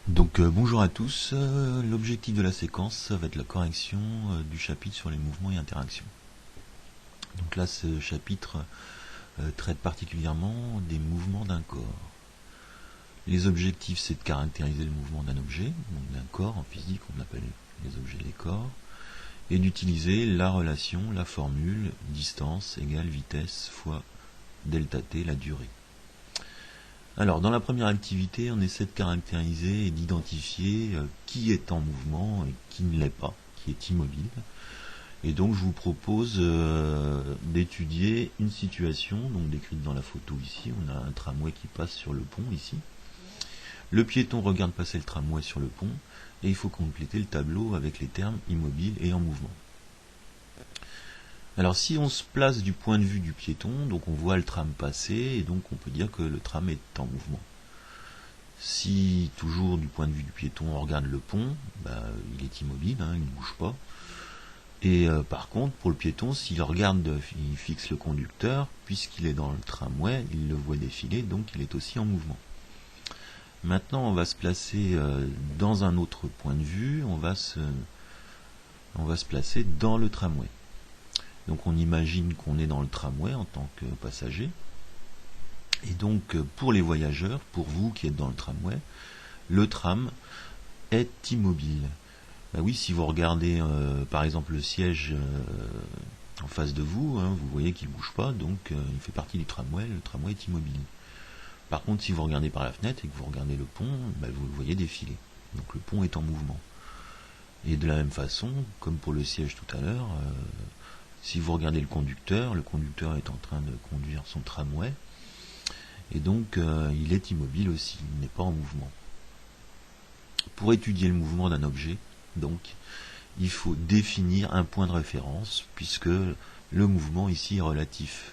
Bonjour à tous, l'objectif de la séquence ça va être la correction du chapitre sur les mouvements et interactions. Donc là ce chapitre traite particulièrement des mouvements d'un corps. Les objectifs c'est de caractériser le mouvement d'un objet, donc d'un corps en physique on appelle les objets les corps, et d'utiliser la relation, la formule distance égale vitesse fois delta t, la durée. Alors, dans la première activité, on essaie de caractériser et d'identifier qui est en mouvement et qui ne l'est pas, qui est immobile. Et donc, je vous propose d'étudier une situation, donc décrite dans la photo ici. On a un tramway qui passe sur le pont ici. Le piéton regarde passer le tramway sur le pont et il faut compléter le tableau avec les termes immobile et en mouvement. Alors si on se place du point de vue du piéton, donc on voit le tram passer et donc on peut dire que le tram est en mouvement. Si toujours du point de vue du piéton on regarde le pont, il est immobile, il ne bouge pas. Et par contre pour le piéton, s'il regarde, il fixe le conducteur, puisqu'il est dans le tramway, il le voit défiler, donc il est aussi en mouvement. Maintenant on va se placer dans un autre point de vue, on va se placer dans le tramway. Donc on imagine qu'on est dans le tramway en tant que passager. Et donc pour les voyageurs, pour vous qui êtes dans le tramway, le tram est immobile. Oui, si vous regardez par exemple le siège en face de vous, vous voyez qu'il ne bouge pas, donc il fait partie du tramway, le tramway est immobile. Par contre, si vous regardez par la fenêtre et que vous regardez le pont, vous le voyez défiler. Donc le pont est en mouvement. Et de la même façon, comme pour le siège tout à l'heure, si vous regardez le conducteur est en train de conduire son tramway, et donc il est immobile aussi, il n'est pas en mouvement. Pour étudier le mouvement d'un objet, donc, il faut définir un point de référence, puisque le mouvement ici est relatif.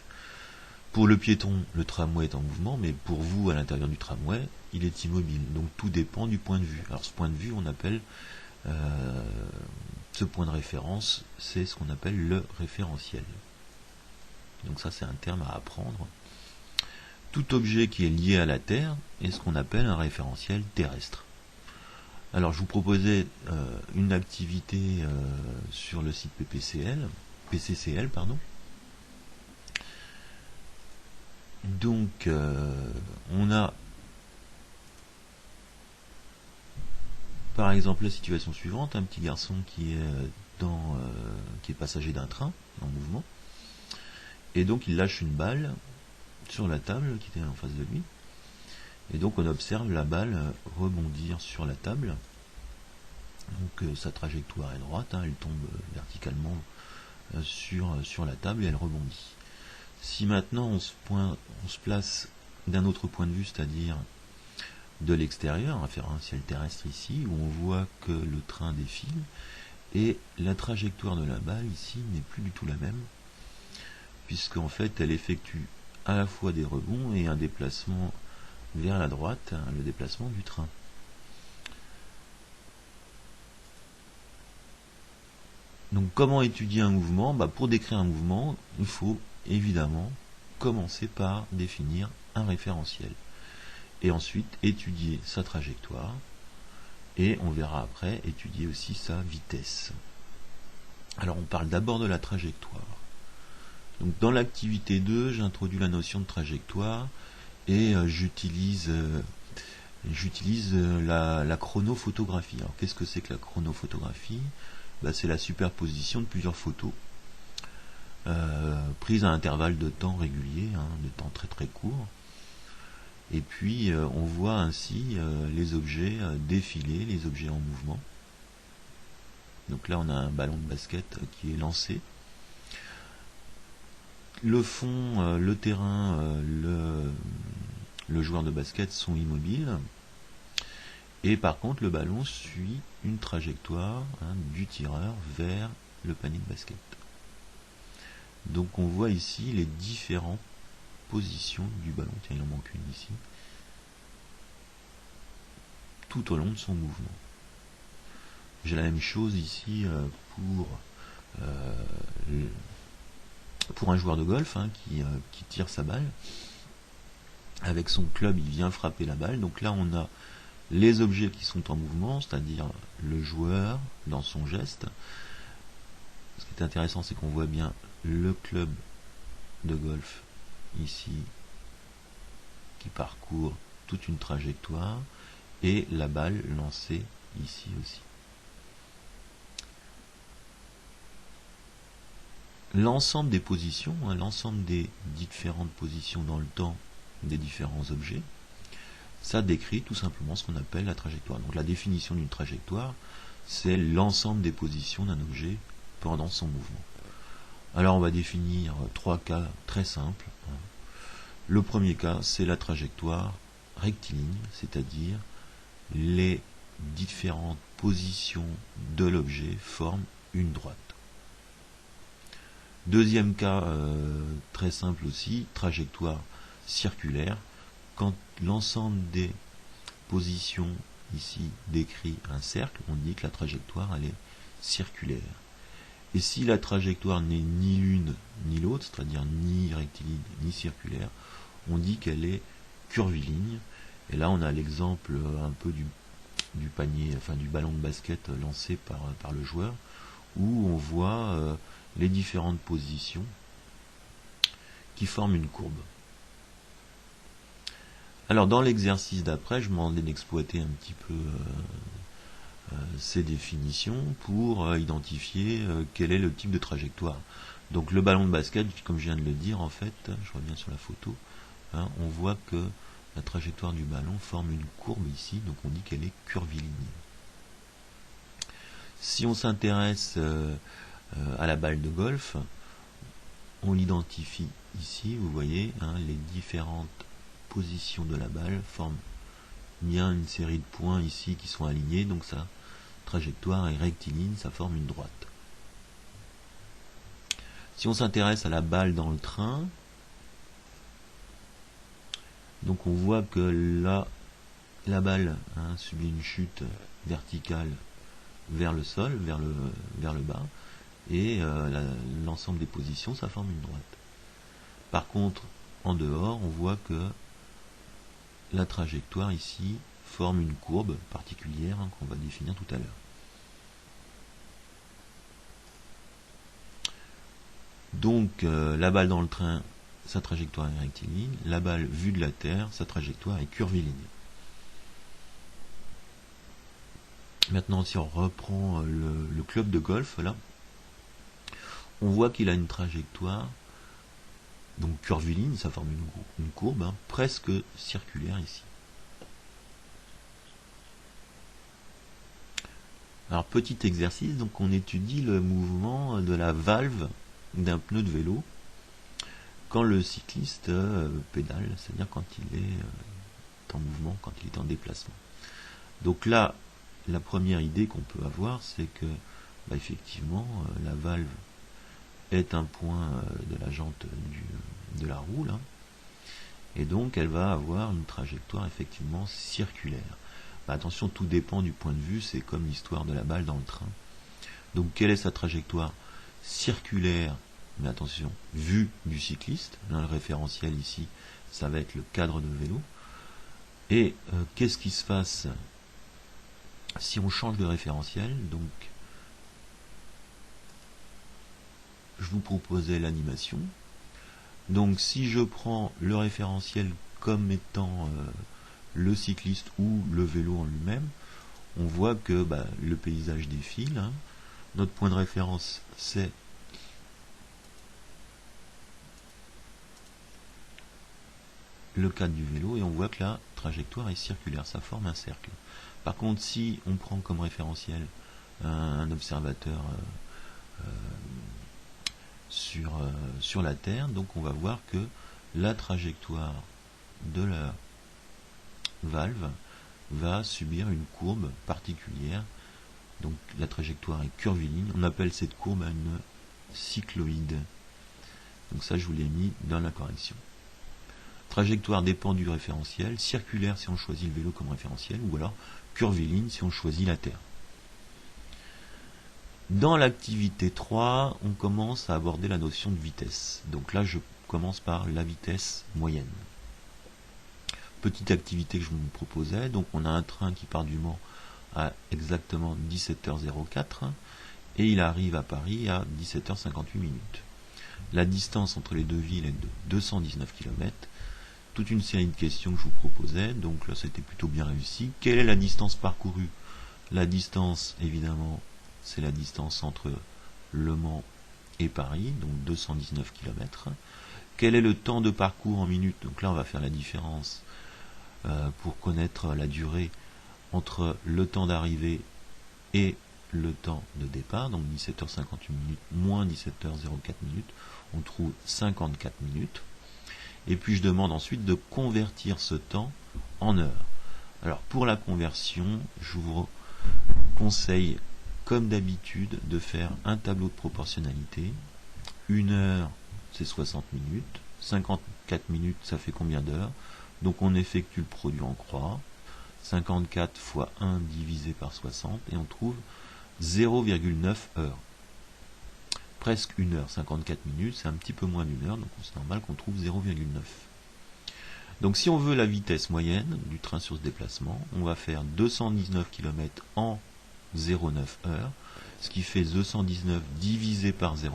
Pour le piéton, le tramway est en mouvement, mais pour vous, à l'intérieur du tramway, il est immobile. Donc tout dépend du point de vue. Alors ce point de vue, on appelle ce point de référence, c'est ce qu'on appelle le référentiel. Donc ça, c'est un terme à apprendre. Tout objet qui est lié à la Terre est ce qu'on appelle un référentiel terrestre. Alors je vous proposais une activité sur le site PCCL. Donc on a par exemple la situation suivante, un petit garçon qui est passager d'un train en mouvement, et donc il lâche une balle sur la table qui était en face de lui, et donc on observe la balle rebondir sur la table. Donc sa trajectoire est droite, elle tombe verticalement sur la table et elle rebondit. Si maintenant on se place d'un autre point de vue, c'est-à-dire de l'extérieur, un référentiel terrestre ici, où on voit que le train défile, et la trajectoire de la balle ici n'est plus du tout la même, puisqu'en fait elle effectue à la fois des rebonds et un déplacement vers la droite, le déplacement du train. Donc comment étudier un mouvement ? Pour décrire un mouvement, il faut évidemment commencer par définir un référentiel. Et ensuite étudier sa trajectoire. Et on verra après étudier aussi sa vitesse. Alors on parle d'abord de la trajectoire. Donc dans l'activité 2, j'introduis la notion de trajectoire et j'utilise la chronophotographie. Alors qu'est-ce que c'est que la chronophotographie ? C'est la superposition de plusieurs photos prises à intervalles de temps réguliers, de temps très très court. Et puis on voit ainsi les objets défiler, les objets en mouvement. Donc là on a un ballon de basket qui est lancé. Le fond, le terrain, le joueur de basket sont immobiles. Et par contre, le ballon suit une trajectoire du tireur vers le panier de basket. Donc on voit ici les différentes positions du ballon. Tiens, il en manque une ici. Tout au long de son mouvement. J'ai la même chose ici pour un joueur de golf qui tire sa balle. Avec son club, il vient frapper la balle. Donc là, on a les objets qui sont en mouvement, c'est-à-dire le joueur dans son geste. Ce qui est intéressant, c'est qu'on voit bien le club de golf ici qui parcourt toute une trajectoire et la balle lancée ici aussi. L'ensemble des positions, l'ensemble des différentes positions dans le temps des différents objets, ça décrit tout simplement ce qu'on appelle la trajectoire. Donc la définition d'une trajectoire, c'est l'ensemble des positions d'un objet pendant son mouvement. Alors on va définir trois cas très simples. Le premier cas, c'est la trajectoire rectiligne, c'est-à-dire les différentes positions de l'objet forment une droite. Deuxième cas, très simple aussi, trajectoire circulaire, quand l'ensemble des positions ici décrit un cercle, on dit que la trajectoire elle est circulaire. Et si la trajectoire n'est ni l'une ni l'autre, c'est-à-dire ni rectiligne ni circulaire, on dit qu'elle est curviligne. Et là on a l'exemple un peu du panier, enfin du ballon de basket lancé par le joueur, où on voit les différentes positions qui forment une courbe. Alors dans l'exercice d'après, je m'en ai d'exploiter un petit peu ces définitions pour identifier quel est le type de trajectoire. Donc le ballon de basket, comme je viens de le dire, en fait, je reviens sur la photo, on voit que la trajectoire du ballon forme une courbe ici, donc on dit qu'elle est curviligne. Si on s'intéresse à la balle de golf, on l'identifie ici, vous voyez, les différentes positions de la balle forment bien une série de points ici qui sont alignés, donc sa trajectoire est rectiligne, ça forme une droite. Si on s'intéresse à la balle dans le train, donc on voit que là, la balle subit une chute verticale vers le sol, vers le bas, et l'ensemble des positions, ça forme une droite. Par contre, en dehors, on voit que la trajectoire ici forme une courbe particulière qu'on va définir tout à l'heure. Donc la balle dans le train, sa trajectoire est rectiligne, la balle vue de la Terre, sa trajectoire est curviligne. Maintenant, si on reprend le club de golf, là, on voit qu'il a une trajectoire donc curviligne, ça forme une courbe presque circulaire ici. Alors petit exercice, donc on étudie le mouvement de la valve d'un pneu de vélo quand le cycliste pédale, c'est-à-dire quand il est en mouvement, quand il est en déplacement. Donc là, la première idée qu'on peut avoir, c'est que effectivement, la valve est un point de la jante de la roue, là, et donc elle va avoir une trajectoire effectivement circulaire. Attention, tout dépend du point de vue, c'est comme l'histoire de la balle dans le train. Donc quelle est sa trajectoire circulaire, mais attention, vue du cycliste, le référentiel ici, ça va être le cadre de vélo. Et qu'est-ce qui se passe si on change de référentiel? Donc je vous proposais l'animation. Donc si je prends le référentiel comme étant le cycliste ou le vélo en lui-même, on voit que le paysage défile. Notre point de référence, c'est le cadre du vélo, et on voit que la trajectoire est circulaire, ça forme un cercle. Par contre, si on prend comme référentiel un observateur sur la Terre, donc on va voir que la trajectoire de la valve va subir une courbe particulière. Donc la trajectoire est curviligne, on appelle cette courbe une cycloïde. Donc ça, je vous l'ai mis dans la correction. Trajectoire dépend du référentiel, circulaire si on choisit le vélo comme référentiel, ou alors curviligne si on choisit la Terre. Dans l'activité 3, on commence à aborder la notion de vitesse. Donc là, je commence par la vitesse moyenne. petite activité que je vous proposais. Donc on a un train qui part du Mans à exactement 17h04 et il arrive à Paris à 17h58 minutes. La distance entre les deux villes est de 219 km. Toute une série de questions que je vous proposais, donc là c'était plutôt bien réussi. Quelle est la distance parcourue? La distance, évidemment, c'est la distance entre Le Mans et Paris, donc 219 km. Quel est le temps de parcours en minutes? Donc là on va faire la différence pour connaître la durée entre le temps d'arrivée et le temps de départ, donc 17h58 minutes moins 17h04 minutes, on trouve 54 minutes. Et puis je demande ensuite de convertir ce temps en heures. Alors pour la conversion, je vous conseille comme d'habitude de faire un tableau de proportionnalité. Une heure c'est 60 minutes, 54 minutes ça fait combien d'heures? Donc on effectue le produit en croix, 54 fois 1 divisé par 60 et on trouve 0,9 heures. Presque 1 heure, 54 minutes, c'est un petit peu moins d'une heure, donc c'est normal qu'on trouve 0,9. Donc si on veut la vitesse moyenne du train sur ce déplacement, on va faire 219 km en 0,9 heures, ce qui fait 219 divisé par 0,9,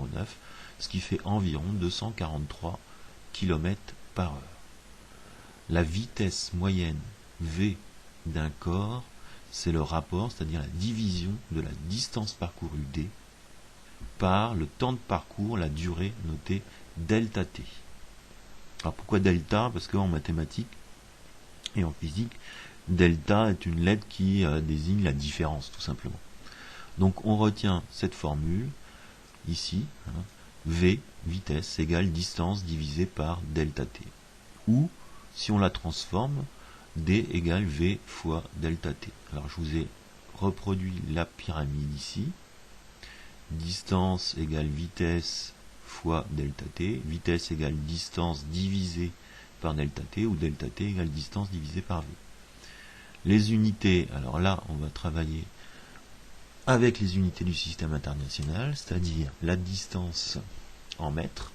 ce qui fait environ 243 km par heure. La vitesse moyenne V d'un corps, c'est le rapport, c'est-à-dire la division de la distance parcourue D par le temps de parcours, la durée notée delta T. Alors pourquoi delta? Parce qu'en mathématiques et en physique, delta est une lettre qui désigne la différence, tout simplement. Donc on retient cette formule ici, hein, V, vitesse, égale distance divisée par delta T. Ou, si on la transforme, D égale V fois delta T. Alors je vous ai reproduit la pyramide ici. Distance égale vitesse fois delta T. Vitesse égale distance divisée par delta T, ou delta T égale distance divisée par V. Les unités, alors là on va travailler avec les unités du système international, c'est-à-dire la distance en mètres,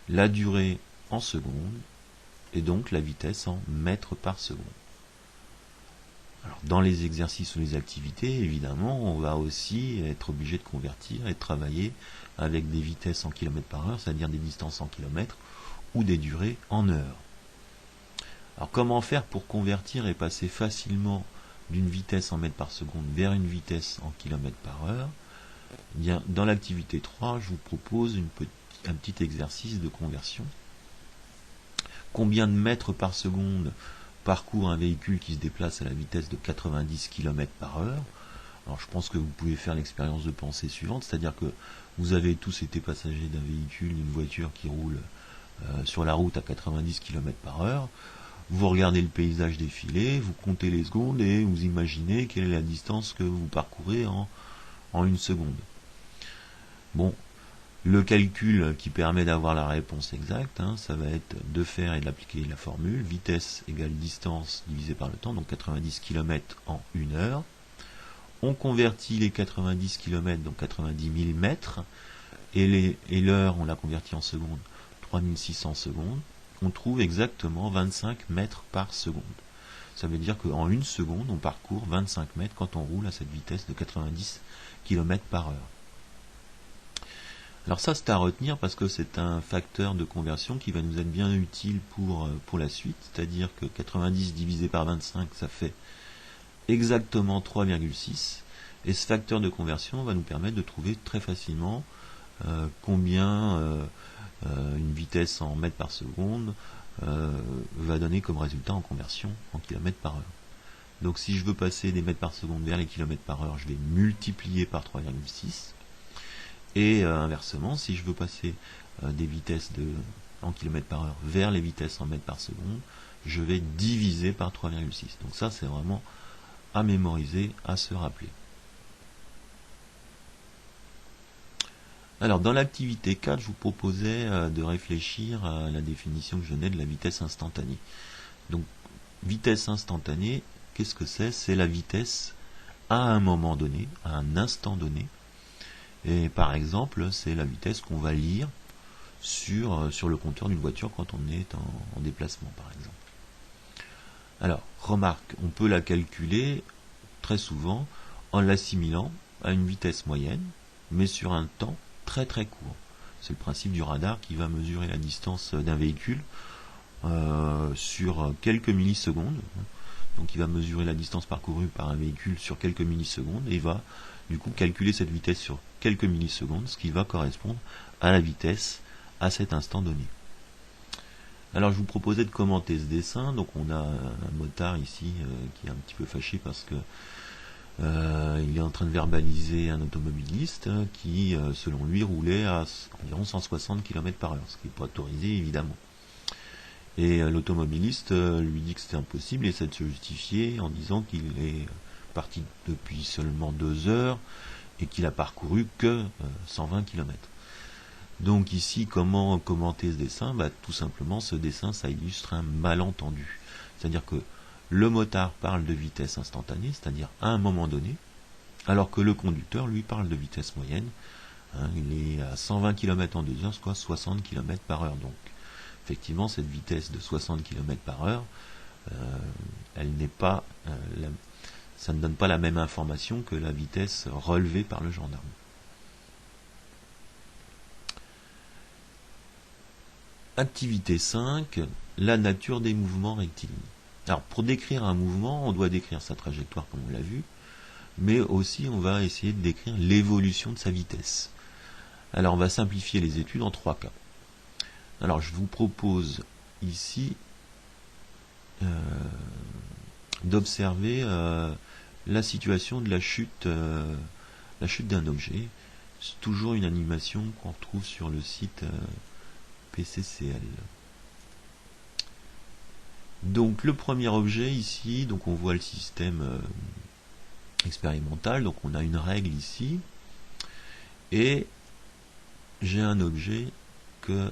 la durée en secondes, et donc la vitesse en mètres par seconde. Alors, dans les exercices ou les activités, évidemment, on va aussi être obligé de convertir et de travailler avec des vitesses en km par heure, c'est-à-dire des distances en kilomètres, ou des durées en heures. Alors comment faire pour convertir et passer facilement d'une vitesse en mètres par seconde vers une vitesse en kilomètres par heure? Eh bien, dans l'activité 3, je vous propose un petit exercice de conversion. Combien de mètres par seconde parcourt un véhicule qui se déplace à la vitesse de 90 km par heure? Alors je pense que vous pouvez faire l'expérience de pensée suivante, c'est-à-dire que vous avez tous été passagers d'un véhicule, d'une voiture qui roule sur la route à 90 km par heure. Vous regardez le paysage défiler, vous comptez les secondes et vous imaginez quelle est la distance que vous parcourez en une seconde. Bon, le calcul qui permet d'avoir la réponse exacte, ça va être de faire et d'appliquer la formule vitesse égale distance divisé par le temps, donc 90 km en 1 heure. On convertit les 90 km, donc 90 000 mètres, et l'heure, on l'a converti en secondes, 3600 secondes. On trouve exactement 25 mètres par seconde. Ça veut dire qu'en 1 seconde, on parcourt 25 mètres quand on roule à cette vitesse de 90 km par heure. Alors ça, c'est à retenir parce que c'est un facteur de conversion qui va nous être bien utile pour la suite, c'est-à-dire que 90 divisé par 25, ça fait exactement 3,6, et ce facteur de conversion va nous permettre de trouver très facilement combien une vitesse en mètres par seconde va donner comme résultat en conversion en kilomètres par heure. Donc si je veux passer des mètres par seconde vers les kilomètres par heure, je vais multiplier par 3,6. Et inversement, si je veux passer des vitesses en km par heure vers les vitesses en mètres par seconde, je vais diviser par 3,6. Donc ça, c'est vraiment à mémoriser, à se rappeler. Alors, dans l'activité 4, je vous proposais de réfléchir à la définition que je donnais de la vitesse instantanée. Donc, vitesse instantanée, qu'est-ce que c'est? C'est la vitesse à un moment donné, à un instant donné. Et par exemple, c'est la vitesse qu'on va lire sur le compteur d'une voiture quand on est en déplacement, par exemple. Alors, remarque, on peut la calculer très souvent en l'assimilant à une vitesse moyenne, mais sur un temps très très court. C'est le principe du radar qui va mesurer la distance d'un véhicule sur quelques millisecondes. Donc il va mesurer la distance parcourue par un véhicule sur quelques millisecondes et il va du coup calculer cette vitesse sur quelques millisecondes, ce qui va correspondre à la vitesse à cet instant donné. Alors je vous proposais de commenter ce dessin. Donc on a un motard ici qui est un petit peu fâché parce que il est en train de verbaliser un automobiliste qui, selon lui, roulait à environ 160 km/h, ce qui n'est pas autorisé évidemment. Et l'automobiliste lui dit que c'était impossible et essaie de se justifier en disant qu'il est parti depuis seulement 2 heures et qu'il a parcouru que 120 km. Donc ici, comment commenter ce dessin? Tout simplement, ce dessin, ça illustre un malentendu. C'est-à-dire que le motard parle de vitesse instantanée, c'est-à-dire à un moment donné, alors que le conducteur, lui, parle de vitesse moyenne. Il est à 120 km en 2 heures, soit 60 km/h. Donc, effectivement, cette vitesse de 60 km/h, elle n'est pas, ça ne donne pas la même information que la vitesse relevée par le gendarme. Activité 5, la nature des mouvements rectilignes. Alors, pour décrire un mouvement, on doit décrire sa trajectoire comme on l'a vu, mais aussi on va essayer de décrire l'évolution de sa vitesse. Alors, on va simplifier les études en 3 cas. Alors, je vous propose ici d'observer la situation de la chute d'un objet. C'est toujours une animation qu'on retrouve sur le site PCCL. Donc le premier objet ici, donc on voit le système expérimental, donc on a une règle ici, et j'ai un objet une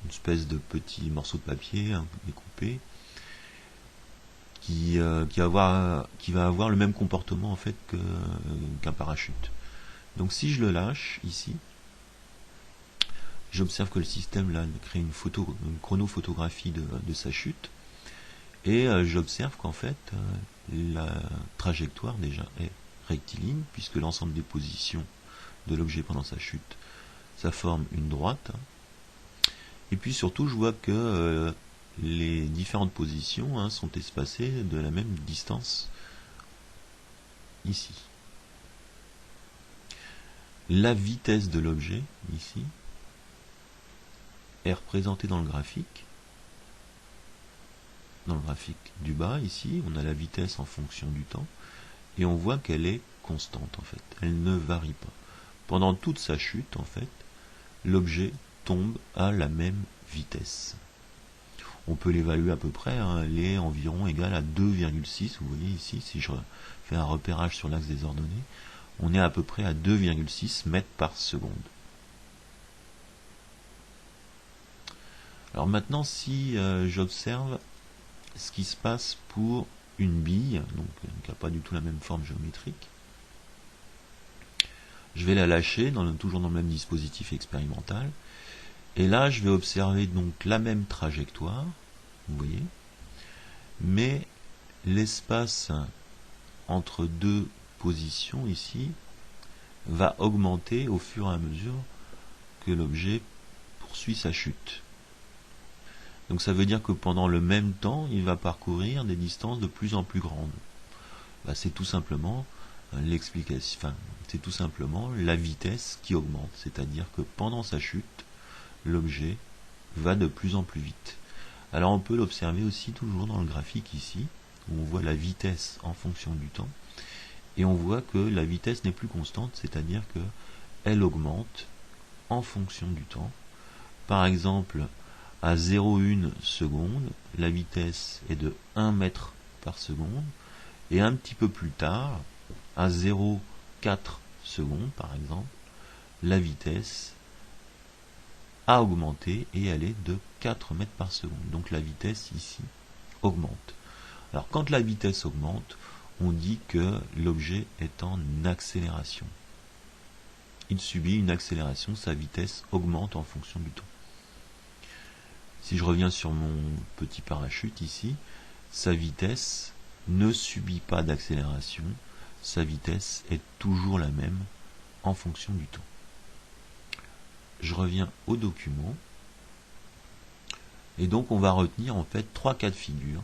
espèce de petit morceau de papier découpé qui va avoir le même comportement en fait qu'un parachute. Donc si je le lâche ici, j'observe que le système là crée une chronophotographie de sa chute et j'observe qu'en fait la trajectoire déjà est rectiligne puisque l'ensemble des positions de l'objet pendant sa chute, ça forme une droite. Et puis surtout je vois que les différentes positions sont espacées de la même distance ici. La vitesse de l'objet ici est représentée dans le graphique. Dans le graphique du bas, ici, on a la vitesse en fonction du temps, et on voit qu'elle est constante en fait. Elle ne varie pas. Pendant toute sa chute, en fait, l'objet tombe à la même vitesse. On peut l'évaluer à peu près, elle est environ égale à 2,6. Vous voyez ici, si je fais un repérage sur l'axe des ordonnées, on est à peu près à 2,6 mètres par seconde. Alors maintenant, si j'observe ce qui se passe pour une bille, donc qui n'a pas du tout la même forme géométrique, je vais la lâcher toujours dans le même dispositif expérimental, et là je vais observer donc la même trajectoire, vous voyez, mais l'espace entre deux positions ici va augmenter au fur et à mesure que l'objet poursuit sa chute. Donc ça veut dire que pendant le même temps, il va parcourir des distances de plus en plus grandes. C'est tout simplement l'explication, c'est tout simplement la vitesse qui augmente, c'est-à-dire que pendant sa chute, l'objet va de plus en plus vite. Alors on peut l'observer aussi toujours dans le graphique ici, où on voit la vitesse en fonction du temps, et on voit que la vitesse n'est plus constante, c'est-à-dire que elle augmente en fonction du temps. Par exemple, à 0,1 seconde, la vitesse est de 1 mètre par seconde, et un petit peu plus tard, à 0,4 secondes par exemple, la vitesse a augmenté et elle est de 4 mètres par seconde. Donc la vitesse ici augmente. Alors quand la vitesse augmente, on dit que l'objet est en accélération. il subit une accélération, sa vitesse augmente en fonction du temps. Si je reviens sur mon petit parachute ici, sa vitesse ne subit pas d'accélération, sa vitesse est toujours la même en fonction du temps. Je reviens au document, et donc on va retenir en fait 3 cas de figure.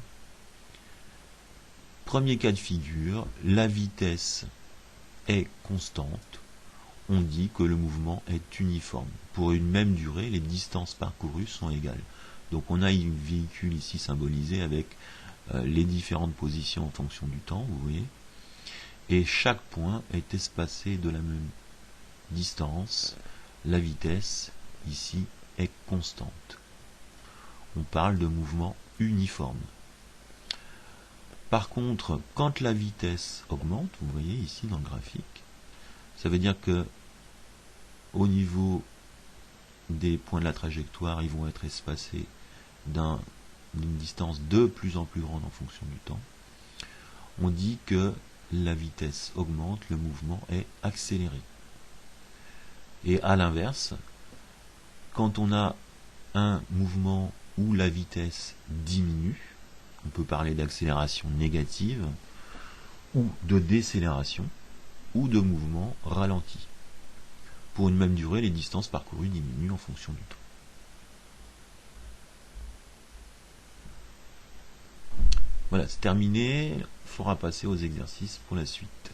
Premier cas de figure, la vitesse est constante, on dit que le mouvement est uniforme. Pour une même durée, les distances parcourues sont égales. Donc on a un véhicule ici symbolisé avec les différentes positions en fonction du temps, vous voyez, et chaque point est espacé de la même distance. La vitesse ici est constante. On parle de mouvement uniforme. Par contre, quand la vitesse augmente, vous voyez ici dans le graphique, ça veut dire que au niveau des points de la trajectoire, ils vont être espacés d'une distance de plus en plus grande en fonction du temps. On dit que la vitesse augmente, le mouvement est accéléré. Et à l'inverse, quand on a un mouvement où la vitesse diminue, on peut parler d'accélération négative, ou de décélération, ou de mouvement ralenti. Pour une même durée, les distances parcourues diminuent en fonction du temps. Voilà, c'est terminé. Il faudra passer aux exercices pour la suite.